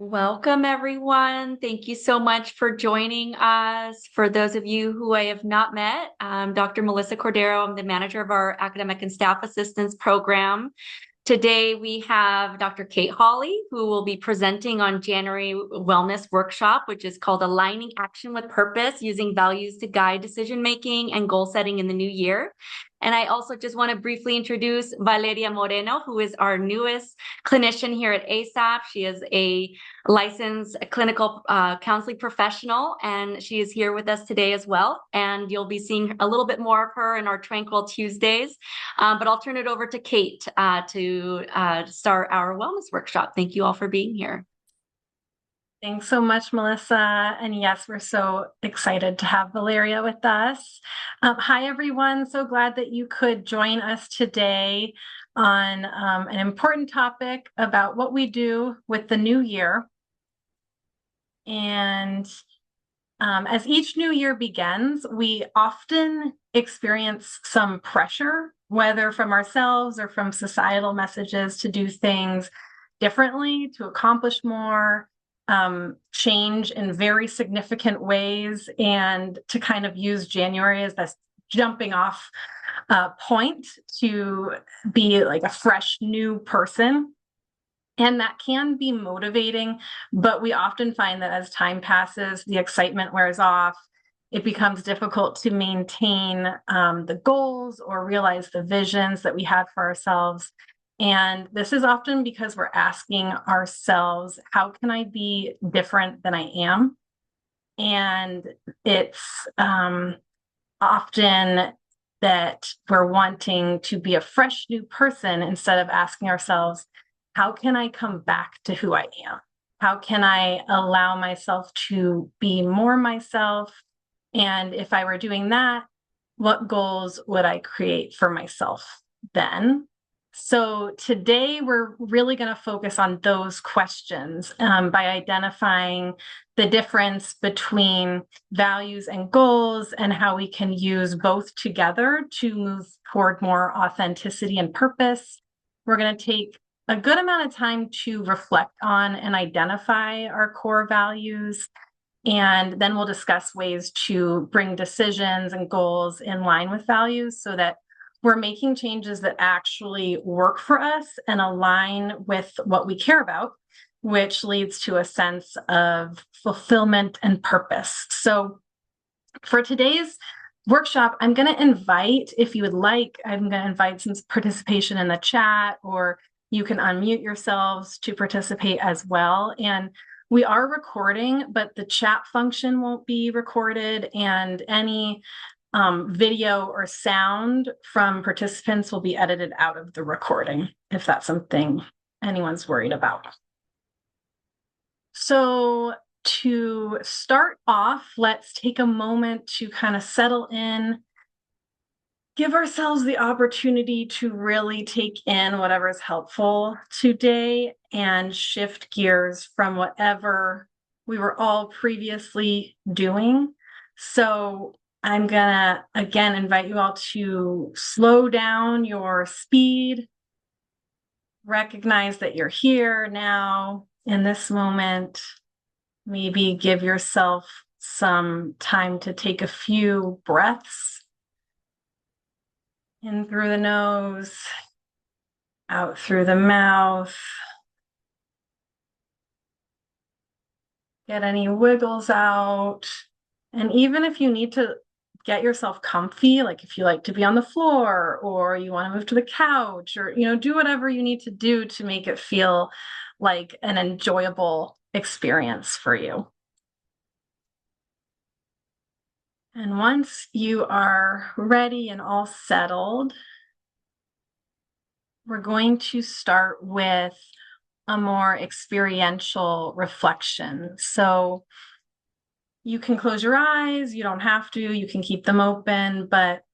Welcome, everyone. Thank you so much for joining us. For those of you who I have not met, I'm Dr. Melissa Cordero. I'm the manager of our Academic and Staff Assistance Program. Today, we have Dr. Kate Hawley, who will be presenting on January Wellness Workshop, which is called Aligning Action with Purpose, Using Values to Guide Decision-Making and Goal Setting in the New Year. And I also just want to briefly introduce Valeria Moreno, who is our newest clinician here at ASAP. She is a licensed clinical counseling professional, and she is here with us today as well. And you'll be seeing a little bit more of her in our Tranquil Tuesdays. But I'll turn it over to Kate to start our wellness workshop. Thank you all for being here. Thanks so much, Melissa. And yes, we're so excited to have Valeria with us. Hi, everyone. So glad that you could join us today on an important topic about what we do with the new year. And as each new year begins, we often experience some pressure, whether from ourselves or from societal messages, to do things differently, to accomplish more, change in very significant ways, and to kind of use January as this jumping off point to be like a fresh new person. And that can be motivating, but we often find that as time passes, the excitement wears off. It becomes difficult to maintain the goals or realize the visions that we had for ourselves. And this is often because we're asking ourselves, how can I be different than I am? And it's often that we're wanting to be a fresh new person instead of asking ourselves, how can I come back to who I am? How can I allow myself to be more myself? And if I were doing that, what goals would I create for myself then? So today we're really going to focus on those questions by identifying the difference between values and goals and how we can use both together to move toward more authenticity and purpose. We're going to take a good amount of time to reflect on and identify our core values. And then we'll discuss ways to bring decisions and goals in line with values so that we're making changes that actually work for us and align with what we care about, which leads to a sense of fulfillment and purpose. So for today's workshop, I'm going to invite, if you would like, I'm going to invite some participation in the chat, or you can unmute yourselves to participate as well. And we are recording, but the chat function won't be recorded, and any video or sound from participants will be edited out of the recording, if that's something anyone's worried about. So to start off, let's take a moment to kind of settle in, give ourselves the opportunity to really take in whatever is helpful today and shift gears from whatever we were all previously doing. So I'm gonna, again, invite you all to slow down your speed, recognize that you're here now in this moment. Maybe give yourself some time to take a few breaths in through the nose, out through the mouth. Get any wiggles out. And even if you need to get yourself comfy, like if you like to be on the floor or you want to move to the couch, or do whatever you need to do to make it feel like an enjoyable experience for you. And once you are ready and all settled, we're going to start with a more experiential reflection. So you can close your eyes, you don't have to, you can keep them open, but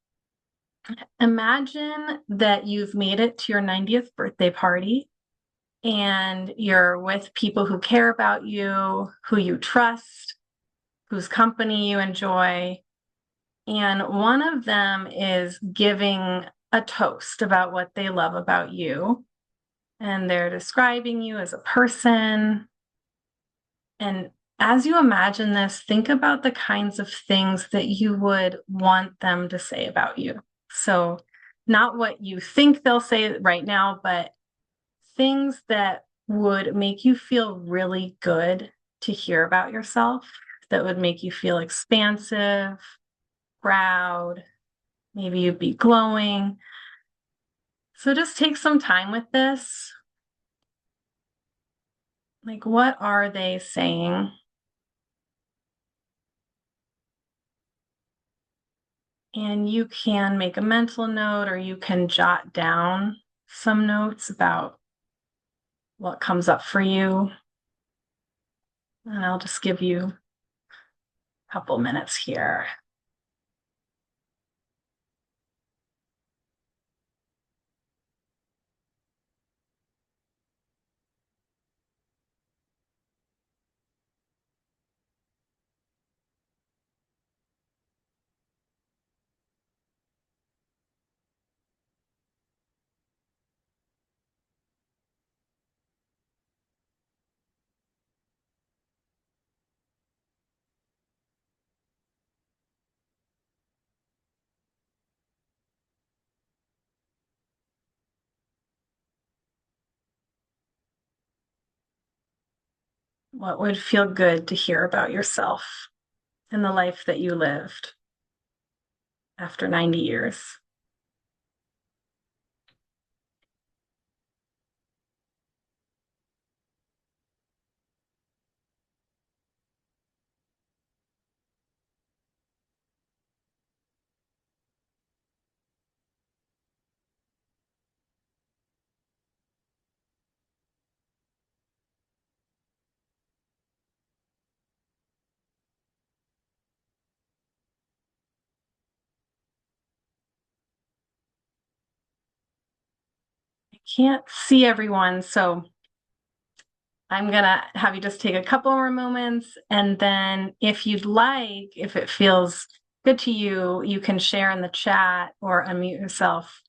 imagine that you've made it to your 90th birthday party and you're with people who care about you, who you trust, whose company you enjoy. And one of them is giving a toast about what they love about you. And they're describing you as a person, And as you imagine this, think about the kinds of things that you would want them to say about you. So, not what you think they'll say right now, but things that would make you feel really good to hear about yourself, that would make you feel expansive, proud, maybe you'd be glowing. So just take some time with this. Like, what are they saying? And you can make a mental note or you can jot down some notes about what comes up for you. And I'll just give you a couple minutes here. What would feel good to hear about yourself and the life that you lived after 90 years? I can't see everyone, so I'm gonna have you just take a couple more moments, and then if you'd like, if it feels good to you, you can share in the chat or unmute yourself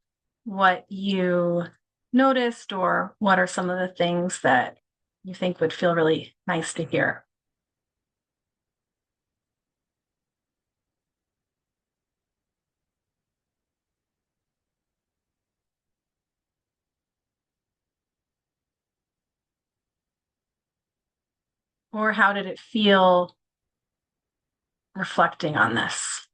what you noticed or what are some of the things that you think would feel really nice to hear. Or how did it feel reflecting on this?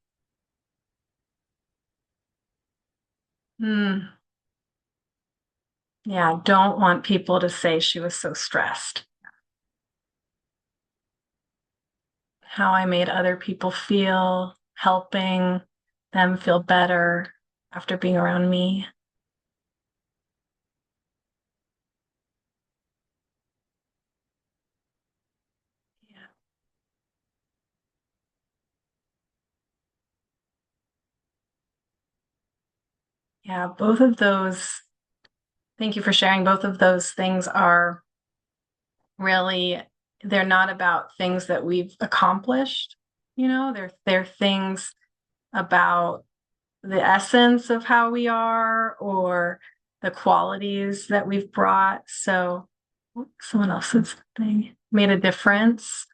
Yeah, don't want people to say she was so stressed. How I made other people feel, helping them feel better after being around me. Yeah. Yeah, both of those, thank you for sharing. Both of those things are really, they're not about things that we've accomplished, they're things about the essence of how we are or the qualities that we've brought. So someone else's thing made a difference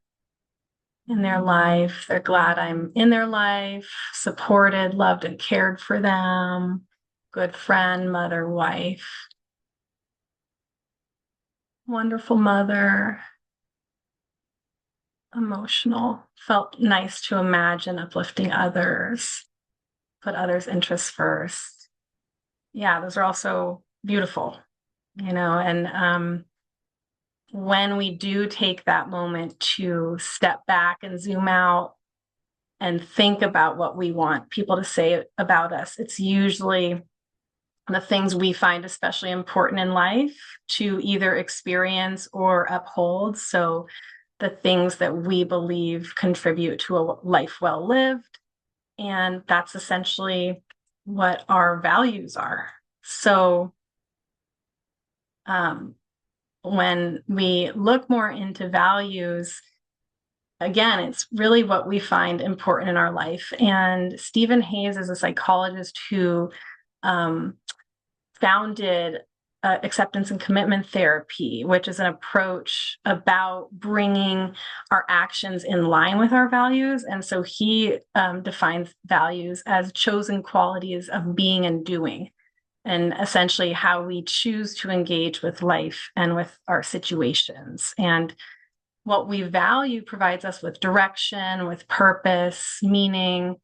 in their life. They're glad I'm in their life, supported, loved, and cared for them. Good friend, mother, wife, wonderful mother, emotional. Felt nice to imagine uplifting others, put others' interests first. Yeah, those are also beautiful, and when we do take that moment to step back and zoom out and think about what we want people to say about us, it's usually the things we find especially important in life to either experience or uphold. So the things that we believe contribute to a life well lived. And that's essentially what our values are. So when we look more into values, again, it's really what we find important in our life. And Stephen Hayes is a psychologist who founded acceptance and commitment therapy, which is an approach about bringing our actions in line with our values. And so he defines values as chosen qualities of being and doing, and essentially how we choose to engage with life and with our situations. And what we value provides us with direction, with purpose, meaning,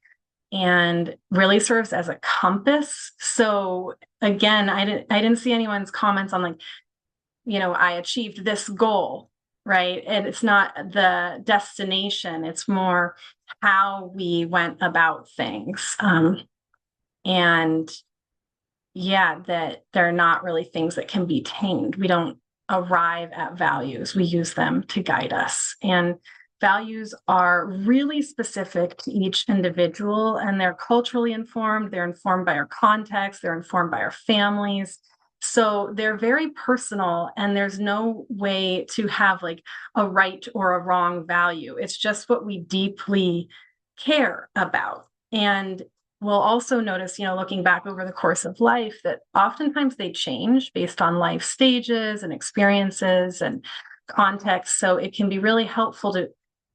and really serves as a compass. So again, I didn't see anyone's comments on like, I achieved this goal, right? And it's not the destination, it's more how we went about things. And yeah, that they're not really things that can be tamed. We don't arrive at values, we use them to guide us. And values are really specific to each individual, and they're culturally informed, they're informed by our context, they're informed by our families. So they're very personal, and there's no way to have like a right or a wrong value. It's just what we deeply care about. And we'll also notice, looking back over the course of life, that oftentimes they change based on life stages and experiences and context. So it can be really helpful to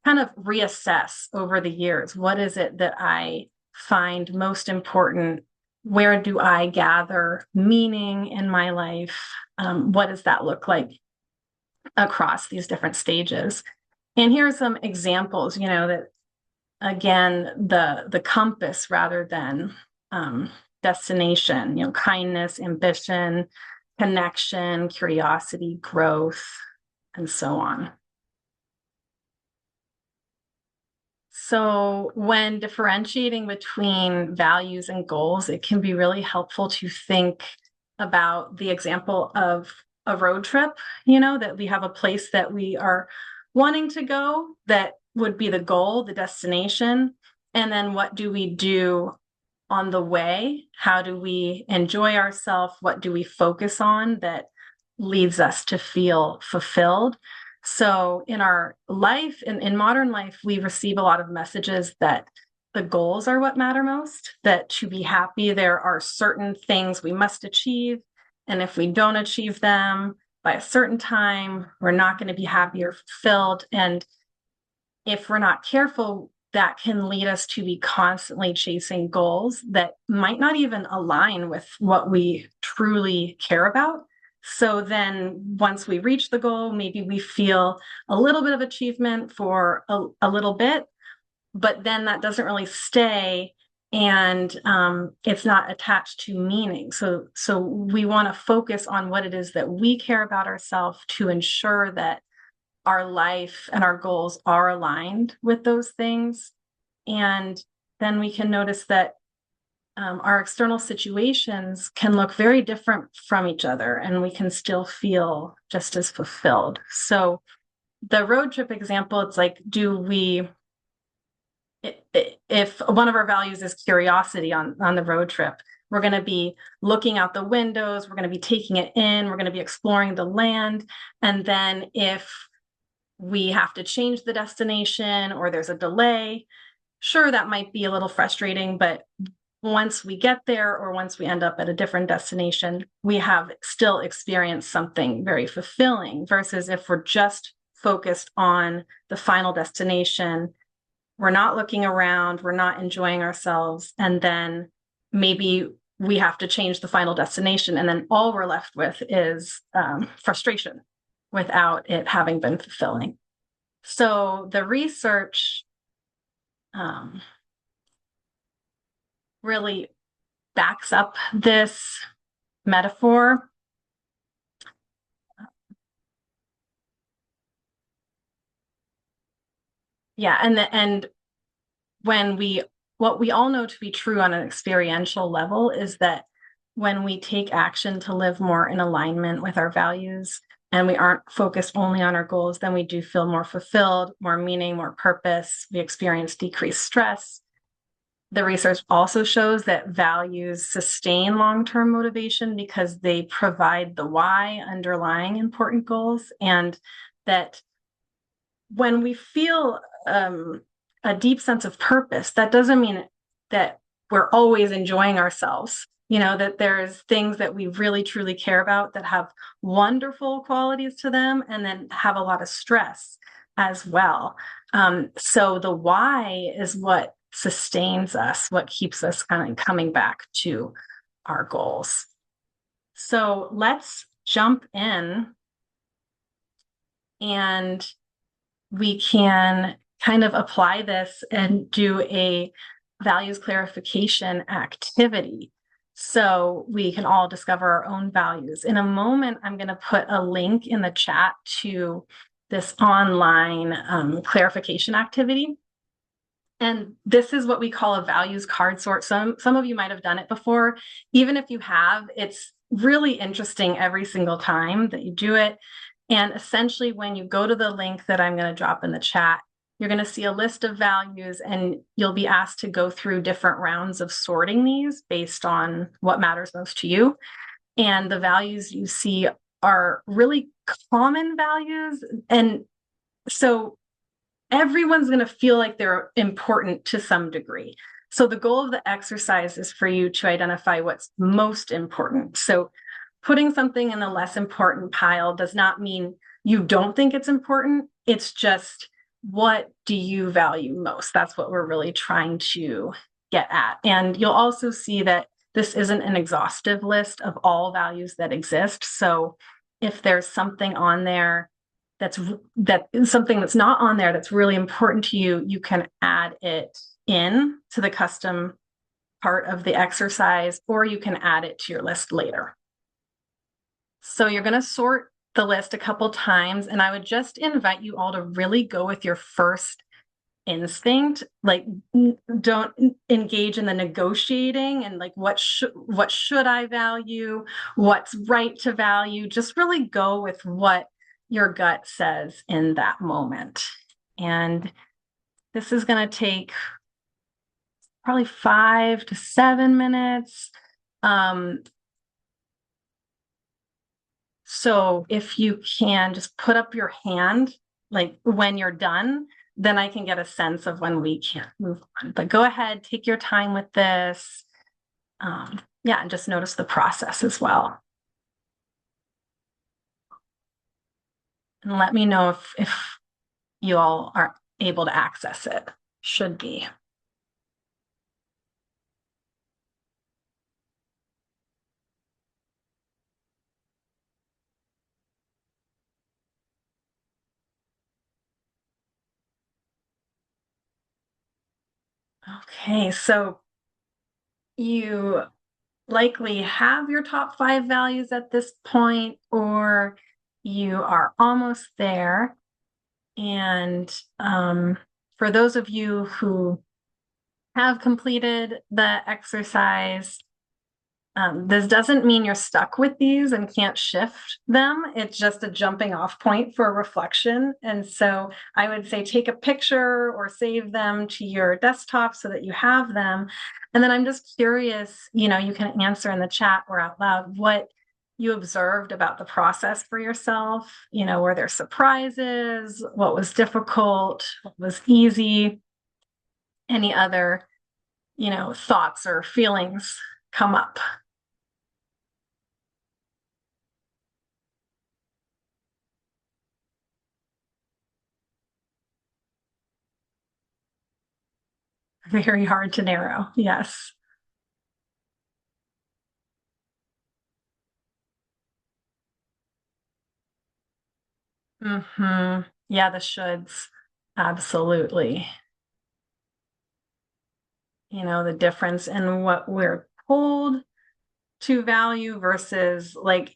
kind of reassess over the years. What is it that I find most important? Where do I gather meaning in my life? What does that look like across these different stages? And here are some examples, that again, the compass rather than destination, kindness, ambition, connection, curiosity, growth, and so on. So when differentiating between values and goals, it can be really helpful to think about the example of a road trip, that we have a place that we are wanting to go that would be the goal, the destination. And then what do we do on the way? How do we enjoy ourselves? What do we focus on that leads us to feel fulfilled? So in our life, in modern life, we receive a lot of messages that the goals are what matter most, that to be happy, there are certain things we must achieve. And if we don't achieve them by a certain time, we're not going to be happy or fulfilled. And if we're not careful, that can lead us to be constantly chasing goals that might not even align with what we truly care about. So then once we reach the goal, maybe we feel a little bit of achievement for a little bit, but then that doesn't really stay, and it's not attached to meaning. So we want to focus on what it is that we care about ourselves to ensure that our life and our goals are aligned with those things. And then we can notice that our external situations can look very different from each other, and we can still feel just as fulfilled. So the road trip example, it's like, if one of our values is curiosity on the road trip, we're going to be looking out the windows, we're going to be taking it in, we're going to be exploring the land. And then if we have to change the destination or there's a delay, sure, that might be a little frustrating, but once we get there or once we end up at a different destination, we have still experienced something very fulfilling, versus if we're just focused on the final destination, we're not looking around, we're not enjoying ourselves, and then maybe we have to change the final destination, and then all we're left with is frustration without it having been fulfilling. So the research really backs up this metaphor. Yeah, and what we all know to be true on an experiential level is that when we take action to live more in alignment with our values, and we aren't focused only on our goals, then we do feel more fulfilled, more meaning, more purpose. We experience decreased stress. The research also shows that values sustain long-term motivation because they provide the why underlying important goals, and that when we feel a deep sense of purpose, that doesn't mean that we're always enjoying ourselves. that there's things that we really truly care about that have wonderful qualities to them and then have a lot of stress as well. So the why is what sustains us, what keeps us kind of coming back to our goals. So let's jump in and we can kind of apply this and do a values clarification activity. So we can all discover our own values. In a moment, I'm going to put a link in the chat to this online clarification activity. And this is what we call a values card sort. Some of you might have done it before. Even if you have, it's really interesting every single time that you do it. And essentially, when you go to the link that I'm going to drop in the chat, you're going to see a list of values and you'll be asked to go through different rounds of sorting these based on what matters most to you. And the values you see are really common values. And so everyone's going to feel like they're important to some degree. So the goal of the exercise is for you to identify what's most important. So putting something in the less important pile does not mean you don't think it's important. It's just, what do you value most? That's what we're really trying to get at. And you'll also see that this isn't an exhaustive list of all values that exist. So if there's something on there that is something that's not on there that's really important to you, you can add it in to the custom part of the exercise, or you can add it to your list later. So you're going to sort the list a couple times, and I would just invite you all to really go with your first instinct. Like, don't engage in the negotiating and like what should I value, what's right to value. Just really go with what your gut says in that moment. And this is going to take probably 5 to 7 minutes. So if you can just put up your hand, like when you're done, then I can get a sense of when we can move on. But go ahead, take your time with this. And just notice the process as well. And let me know if you all are able to access it. Should be. Okay, so you likely have your top 5 values at this point, or you are almost there. And for those of you who have completed the exercise, this doesn't mean you're stuck with these and can't shift them. It's just a jumping off point for reflection. And so I would say take a picture or save them to your desktop so that you have them. And then I'm just curious, you can answer in the chat or out loud what you observed about the process for yourself. Were there surprises? What was difficult? What was easy? Any other, thoughts or feelings come up? Very hard to narrow. Yes. Yeah, the shoulds. Absolutely. The difference in what we're told to value versus like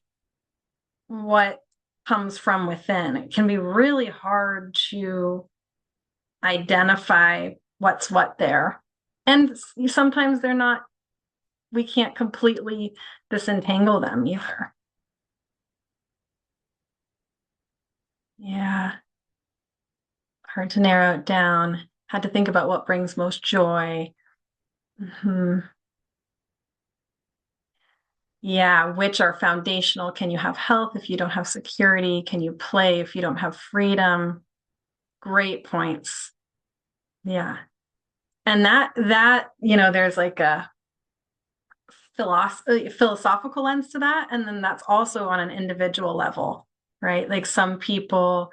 what comes from within. It can be really hard to identify what's what there. And sometimes they're not, we can't completely disentangle them either. Yeah. Hard to narrow it down. Had to think about what brings most joy. Yeah, which are foundational. Can you have health if you don't have security? Can you play if you don't have freedom? Great points. Yeah. And that, there's like a philosophical lens to that. And then that's also on an individual level, right? Like some people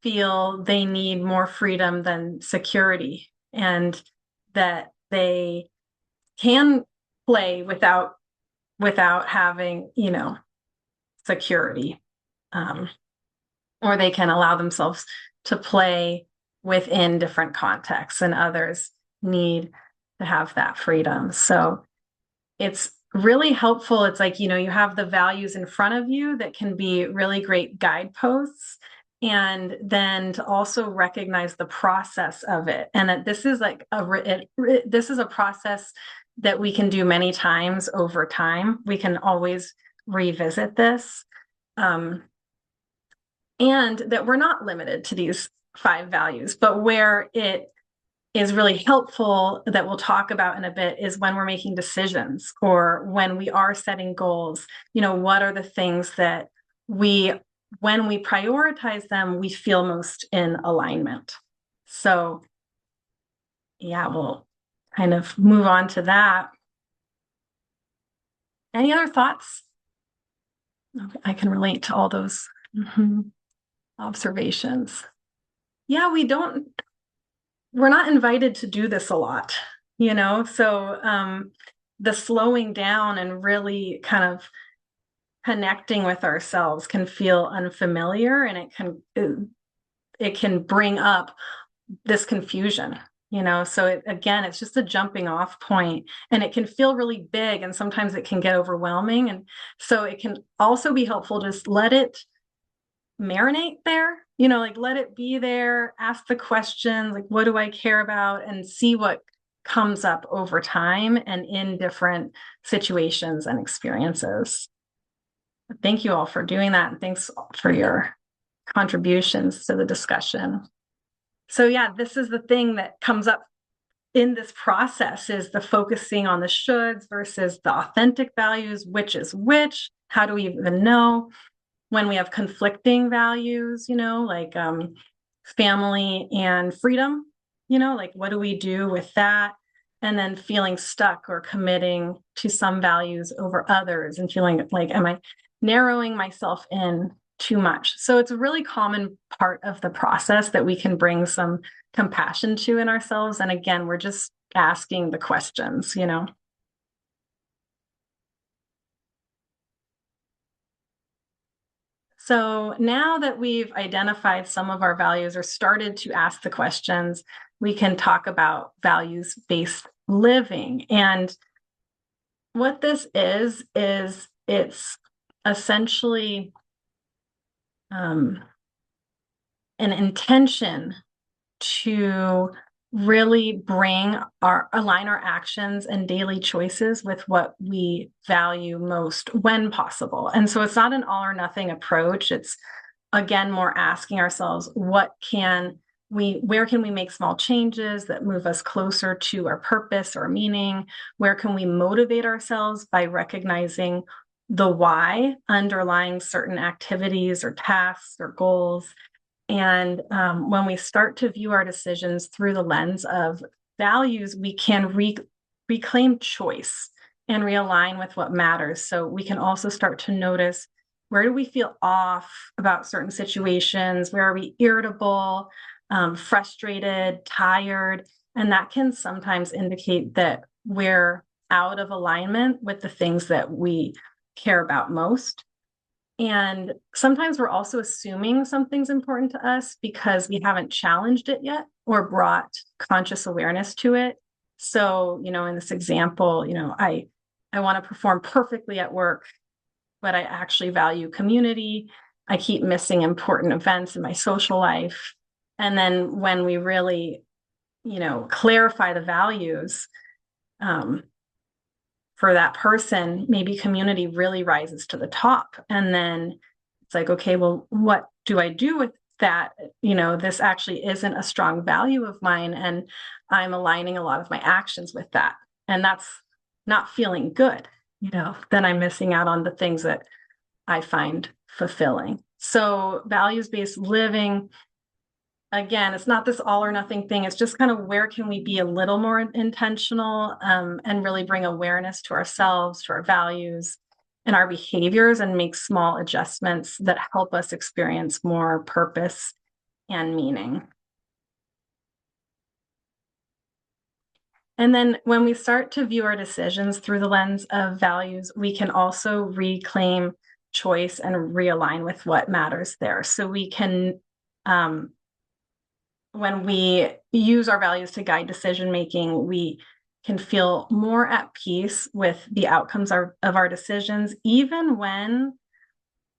feel they need more freedom than security, and that they can play without having, security. Um, or they can allow themselves to play within different contexts, and others need to have that freedom. So it's really helpful. It's like, you have the values in front of you that can be really great guideposts. And then to also recognize the process of it. And that this is like this is a process that we can do many times over time. We can always revisit this. And that we're not limited to these 5 values, but where it is really helpful, that we'll talk about in a bit, is when we're making decisions or when we are setting goals. What are the things that when we prioritize them, we feel most in alignment. So yeah, we'll kind of move on to that. Any other thoughts? Okay, I can relate to all those observations. Yeah, we're not invited to do this a lot, so the slowing down and really kind of connecting with ourselves can feel unfamiliar, and it can bring up this confusion, so again, it's just a jumping off point, and it can feel really big, and sometimes it can get overwhelming. And so it can also be helpful to just let it marinate there, like let it be there, ask the questions, like, what do I care about, and see what comes up over time and in different situations and experiences. Thank you all for doing that, and thanks for your contributions to the discussion. So yeah, this is the thing that comes up in this process, is the focusing on the shoulds versus the authentic values. Which is which? How do we even know when we have conflicting values, like family and freedom, like what do we do with that? And then feeling stuck or committing to some values over others, and feeling like, am I narrowing myself in too much? So it's a really common part of the process that we can bring some compassion to in ourselves. And again, we're just asking the questions. So now that we've identified some of our values or started to ask the questions, we can talk about values-based living. And what this is it's essentially an intention to really align our actions and daily choices with what we value most when possible. And so it's not an all or nothing approach. It's, again, more asking ourselves, where can we make small changes that move us closer to our purpose or meaning? Where can we motivate ourselves by recognizing the why underlying certain activities or tasks or goals? And when we start to view our decisions through the lens of values, we can reclaim choice and realign with what matters. So we can also start to notice, where do we feel off about certain situations? Where are we irritable, frustrated, tired? And that can sometimes indicate that we're out of alignment with the things that we care about most. And sometimes we're also assuming something's important to us because we haven't challenged it yet or brought conscious awareness to it. So, in this example, I want to perform perfectly at work, but I actually value community. I keep missing important events in my social life. And then when we really, clarify the values, for that person, maybe community really rises to the top. And then it's like, okay, well, what do I do with that? This actually isn't a strong value of mine, and I'm aligning a lot of my actions with that. And that's not feeling good. Then I'm missing out on the things that I find fulfilling. So values-based living, again, it's not this all or nothing thing. It's just kind of where can we be a little more intentional, and really bring awareness to ourselves, to our values and our behaviors, and make small adjustments that help us experience more purpose and meaning. And then when we start to view our decisions through the lens of values, we can also reclaim choice and realign with what matters there. So we can, when we use our values to guide decision making, we can feel more at peace with the outcomes of our decisions, even when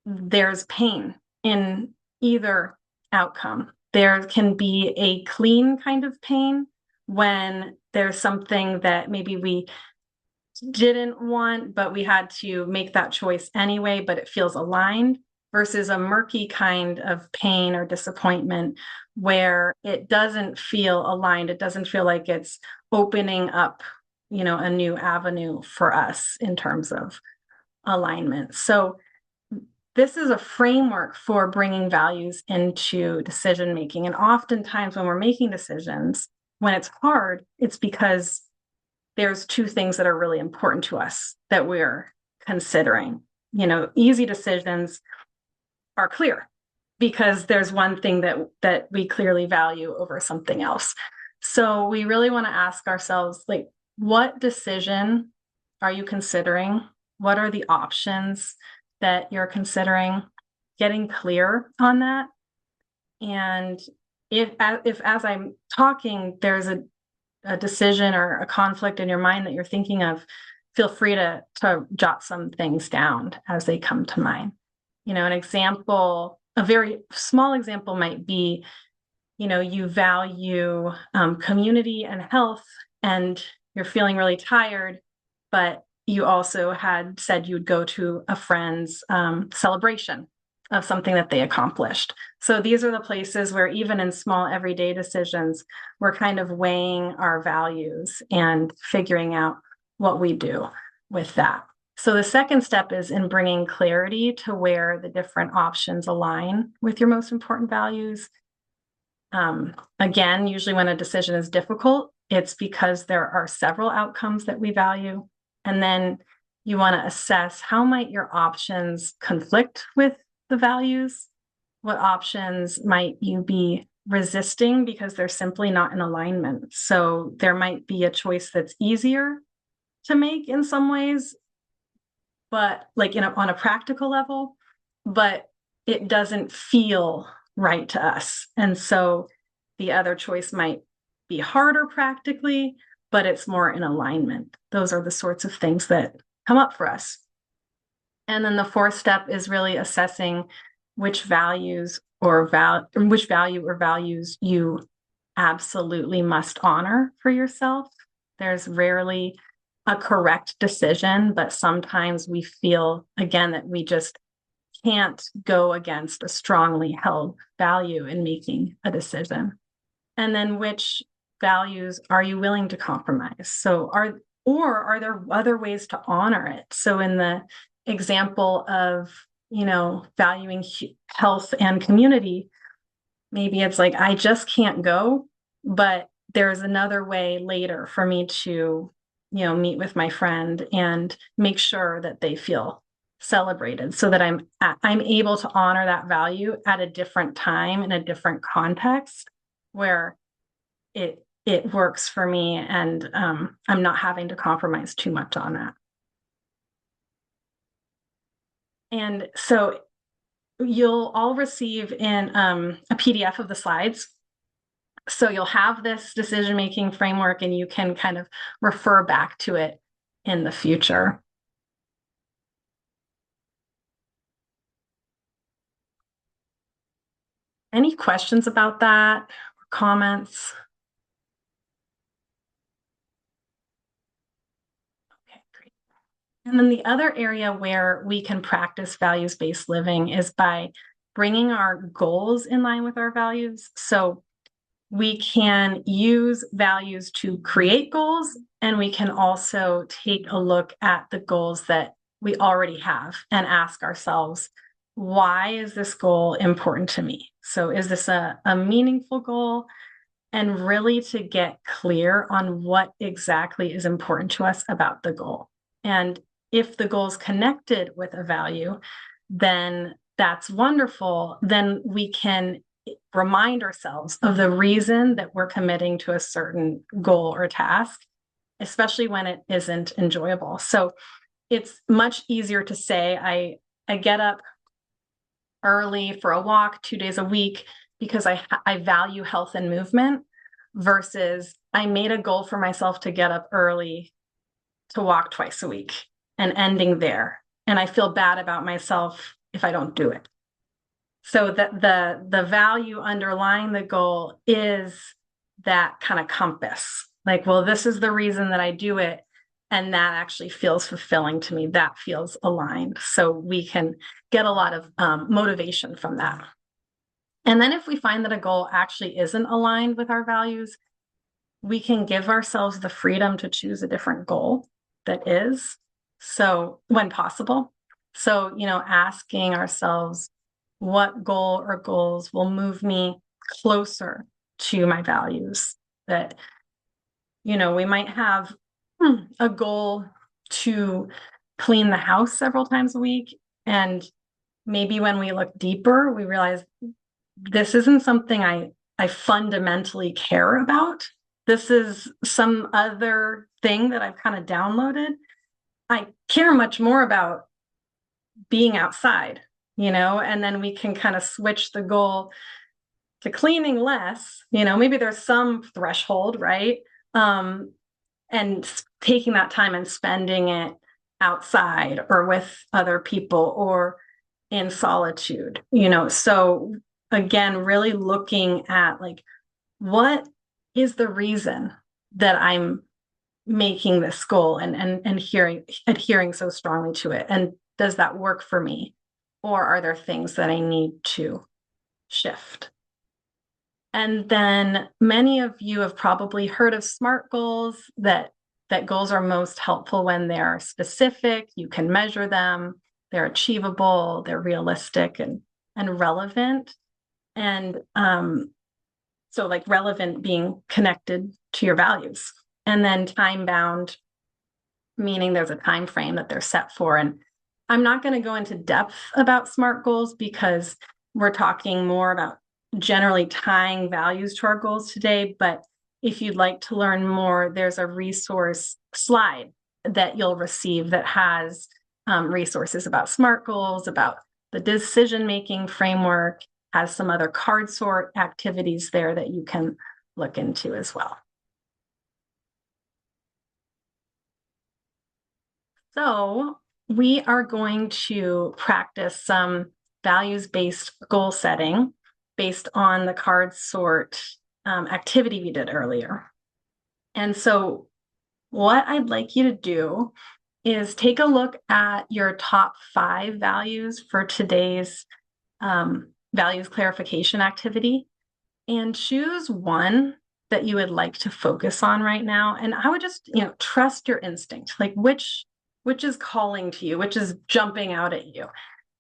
there's pain in either outcome. There can be a clean kind of pain when there's something that maybe we didn't want, but we had to make that choice anyway, but it feels aligned, versus a murky kind of pain or disappointment where it doesn't feel aligned. It doesn't feel like it's opening up, a new avenue for us in terms of alignment. So this is a framework for bringing values into decision making. And oftentimes when we're making decisions, when it's hard, it's because there's two things that are really important to us that we're considering. Easy decisions are clear because there's one thing that we clearly value over something else. So we really want to ask ourselves, like, what decision are you considering? What are the options that you're considering? Getting clear on that. And if as I'm talking, there's a decision or a conflict in your mind that you're thinking of, feel free to jot some things down as they come to mind. An example, a very small example might be, you value community and health, and you're feeling really tired, but you also had said you would go to a friend's celebration of something that they accomplished. So these are the places where even in small everyday decisions, we're kind of weighing our values and figuring out what we do with that. So the second step is in bringing clarity to where the different options align with your most important values. Again, usually when a decision is difficult, it's because there are several outcomes that we value. And then you want to assess how might your options conflict with the values. What options might you be resisting because they're simply not in alignment? So there might be a choice that's easier to make in some ways, but like on a practical level, but it doesn't feel right to us. And so the other choice might be harder practically, but it's more in alignment. Those are the sorts of things that come up for us. And then the fourth step is really assessing which values or which value or values you absolutely must honor for yourself. There's rarely a correct decision, but sometimes we feel, again, that we just can't go against a strongly held value in making a decision. And then which values are you willing to compromise? So are there other ways to honor it? So in the example of, valuing health and community, maybe it's like, I just can't go, but there's another way later for me to, meet with my friend and make sure that they feel celebrated, so that I'm able to honor that value at a different time in a different context where it works for me, and I'm not having to compromise too much on that. And so you'll all receive in a PDF of the slides. So you'll have this decision-making framework and you can kind of refer back to it in the future. Any questions about that or comments? Okay, great. And then the other area where we can practice values-based living is by bringing our goals in line with our values. So we can use values to create goals, and we can also take a look at the goals that we already have and ask ourselves, why is this goal important to me? So is this a meaningful goal? And really to get clear on what exactly is important to us about the goal. And if the goal is connected with a value, then that's wonderful. Then we can remind ourselves of the reason that we're committing to a certain goal or task, especially when it isn't enjoyable. So it's much easier to say, I get up early for a walk 2 days a week because I value health and movement versus I made a goal for myself to get up early to walk twice a week and ending there. And I feel bad about myself if I don't do it. So that the value underlying the goal is that kind of compass. Like, well, this is the reason that I do it. And that actually feels fulfilling to me. That feels aligned. So we can get a lot of motivation from that. And then if we find that a goal actually isn't aligned with our values, we can give ourselves the freedom to choose a different goal that is. So when possible. So, asking ourselves what goal or goals will move me closer to my values. That, we might have a goal to clean the house several times a week. And maybe when we look deeper, we realize this isn't something I fundamentally care about. This is some other thing that I've kind of downloaded. I care much more about being outside, and then we can kind of switch the goal to cleaning less. Maybe there's some threshold, right? And taking that time and spending it outside or with other people or in solitude. So again, really looking at like, what is the reason that I'm making this goal and adhering so strongly to it? And does that work for me? Or are there things that I need to shift? And then many of you have probably heard of SMART goals, that goals are most helpful when they're specific, you can measure them, they're achievable, they're realistic and relevant. And so like relevant being connected to your values. And then time bound, meaning there's a time frame that they're set for. And I'm not going to go into depth about SMART goals because we're talking more about generally tying values to our goals today. But if you'd like to learn more, there's a resource slide that you'll receive that has resources about SMART goals, about the decision-making framework, has some other card sort activities there that you can look into as well. So we are going to practice some values-based goal setting based on the card sort activity we did earlier. And so what I'd like you to do is take a look at your top 5 values for today's values clarification activity and choose one that you would like to focus on right now. And I would just, trust your instinct, like which is calling to you, which is jumping out at you.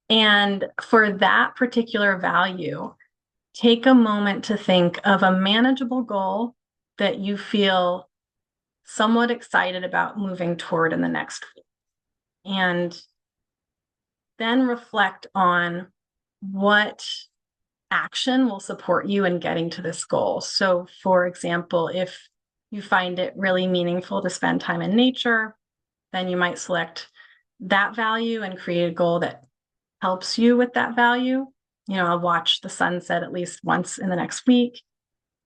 And for that particular value, take a moment to think of a manageable goal that you feel somewhat excited about moving toward in the next week. And then reflect on what action will support you in getting to this goal. So, for example, if you find it really meaningful to spend time in nature, then you might select that value and create a goal that helps you with that value. I'll watch the sunset at least once in the next week.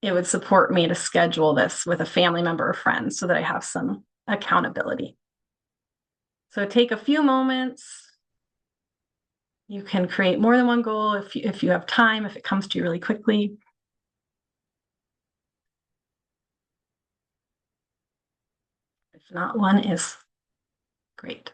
It would support me to schedule this with a family member or friend so that I have some accountability. So take a few moments. You can create more than one goal if you have time, if it comes to you really quickly. If not, one is great.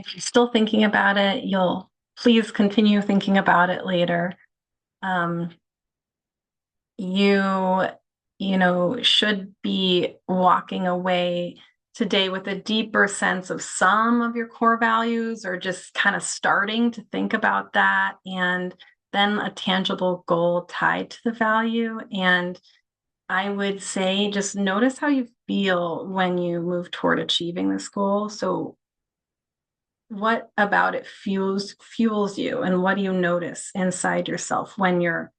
if you're still thinking about it, you'll please continue thinking about it later. Um, you, should be walking away today with a deeper sense of some of your core values, or just kind of starting to think about that, and then a tangible goal tied to the value. And I would say just notice how you feel when you move toward achieving this goal. So what about it fuels you, and what do you notice inside yourself when you're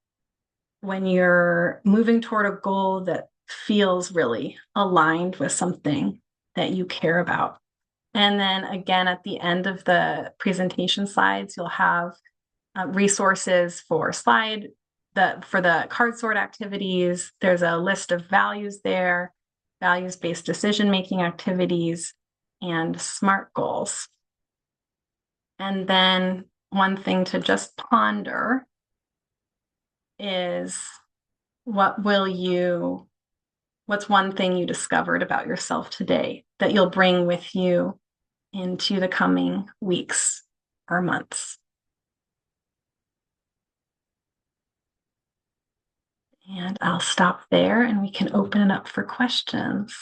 moving toward a goal that feels really aligned with something that you care about? And then again, at the end of the presentation slides, you'll have resources for the card sort activities. There's a list of values there, values-based decision-making activities, and SMART goals. And then one thing to just ponder is, what's one thing you discovered about yourself today that you'll bring with you into the coming weeks or months? And I'll stop there and we can open it up for questions.